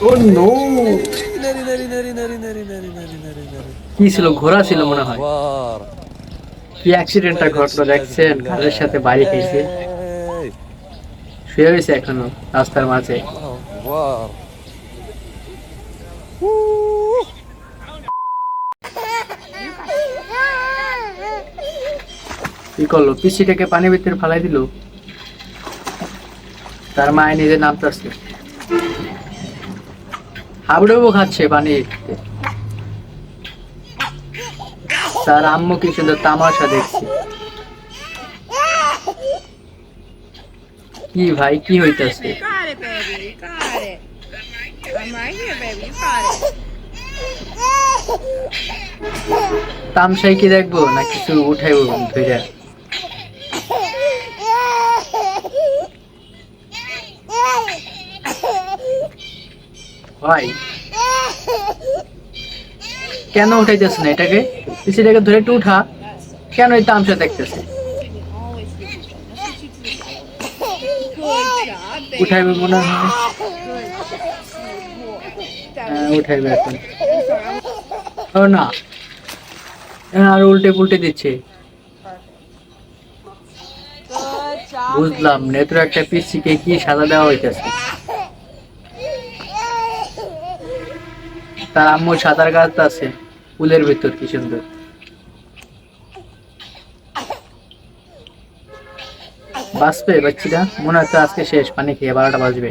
ও no, কি ছিল? ঘোড়া ছিল মনে হয়। কি অ্যাক্সিডেন্টটা ঘটলো দেখছেন? কারের সাথে বাড়ি খেয়েছে, শুয়ে রয়েছে এখনো রাস্তার মাঝে। কি করলো? পিসিটাকে পানির ভিতরে ফালাই দিল। তার মায়ে নিজে নামতেছে, হাবুডুবু খাচ্ছে পানি। তার আম্মু কি সুন্দর তামাশা দেখছে। কি ভাই, কি হইতেছে? তামসাই কি দেখবো না কিছু উঠাইবো ধরে? ভাই কেন উঠাইতেছ না এটাকে? পিসিটাকে ধরে একটু উঠা। কেন এই তামসা দেখতেছে? উঠাইবে মনে হয়। উঠাইবে এখন। ও না, আর উল্টে পুল্টে দিচ্ছে। বুঝলাম নেত্র একটা পিসিকে কি সাজা দেওয়া হইতেছে। তার আম্মু সাঁতার কাটতেছে পুলের ভিতর, কি সুন্দর। বাঁচবে বাচ্চিটা? মনে হয় তো আজকে শেষ, পানি খেয়ে 12টা বাজবে।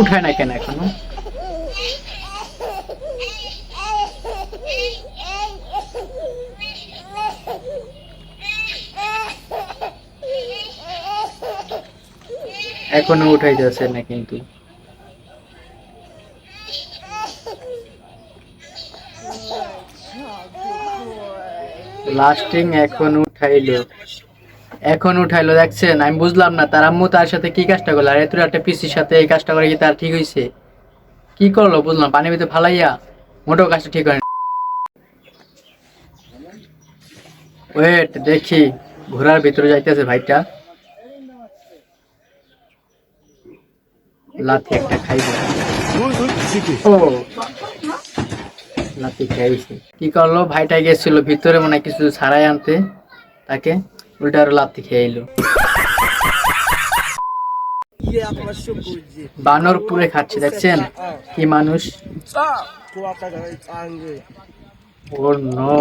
উঠায় না কেন এখনো? এখনো উঠাই যাচ্ছে না কিন্তু। লাস্টিং এখন উঠাইলো দেখছেন? আমি বুঝলাম না তার আম্মু তার সাথে কি কাজটা করলো, আর এত একটা পিসির সাথে এই কাজটা করে কি তার ঠিক হয়েছে? কি করলো বুঝলাম, পানির ভিতরে ফালাইয়া মোটেও কাজটা ঠিক হয় না। ওয়েট দেখি, ঘোড়ার ভিতরে যাইতেছে ভাইটা। লাথি একটা খাইবে। ও লাথি খাইছে। কি করলো ভাইটা? গেছিল ভিতরে মনে হয় কিছু ছাড়াই আনতে, তাকে উল্টা আরো লাথি খেয়ে এলো। বানর পুরে খাচ্ছে দেখছেন? কি মানুষ! ও নো,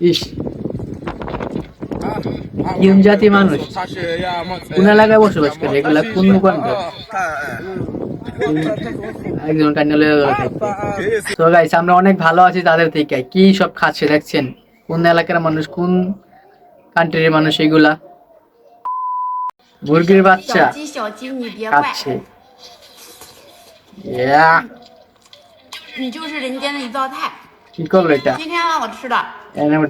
ইস কোন জাতি মানুষ, কোন এলাকায় বসবাস করে এগুলা? কোন মুখণ্ড? একজন কান্নালে। তো গাইস আমরা অনেক ভালো আছি তাদের থেকে। কি সব খাচ্ছে দেখছেন? কোন এলাকার মানুষ, কোন কান্ট্রির মানুষ এগুলা? মুরগির বাচ্চা খাচ্ছে। কি করলো এটা?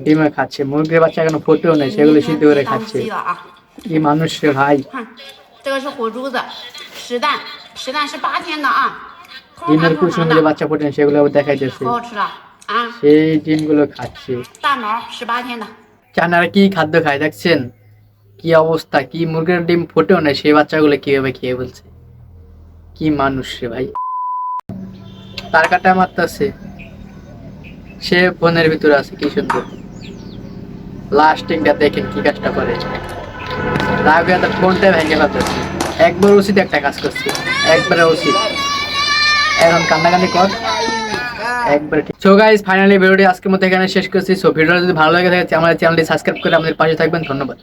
ডিমে খাচ্ছে। মুরগির বাচ্চা এখনো ফোটেও নেই, সেগুলো সিদ্ধ করে খাচ্ছে। কি মানুষ রে ভাই! ডিমের কুসুমগুলো বাচ্চা ফোটে, সেগুলো দেখাইতেছে। সেই ডিমগুলো খাচ্ছে। চানারা কি খাদ্য খায় দেখছেন? কি অবস্থা! কি মুরগির ডিম ফোটেও নেই, সেই বাচ্চাগুলো কিভাবে খেয়ে বলছে। কি মানুষ রে ভাই! তার কাটা মারতেছে, সে ফোনের ভিতরে আছে। কি সুন্দর লাস্টিংটা দেখেন, কি কাজটা করে। রাগে তার ফোনটা ভেঙে ফেলতেছে। একবার উচিত একটা কাজ করছে, একবারে উচিত। এখন কান্নাকানি কর একবার। সো গাইস ফাইনালি ভিডিওটি আজকের মতো এখানে শেষ করছি। সো ভিডিওটা যদি ভালো লাগে থাকে আমাদের চ্যানেলটি সাবস্ক্রাইব করে আমাদের পাশে থাকবেন। ধন্যবাদ।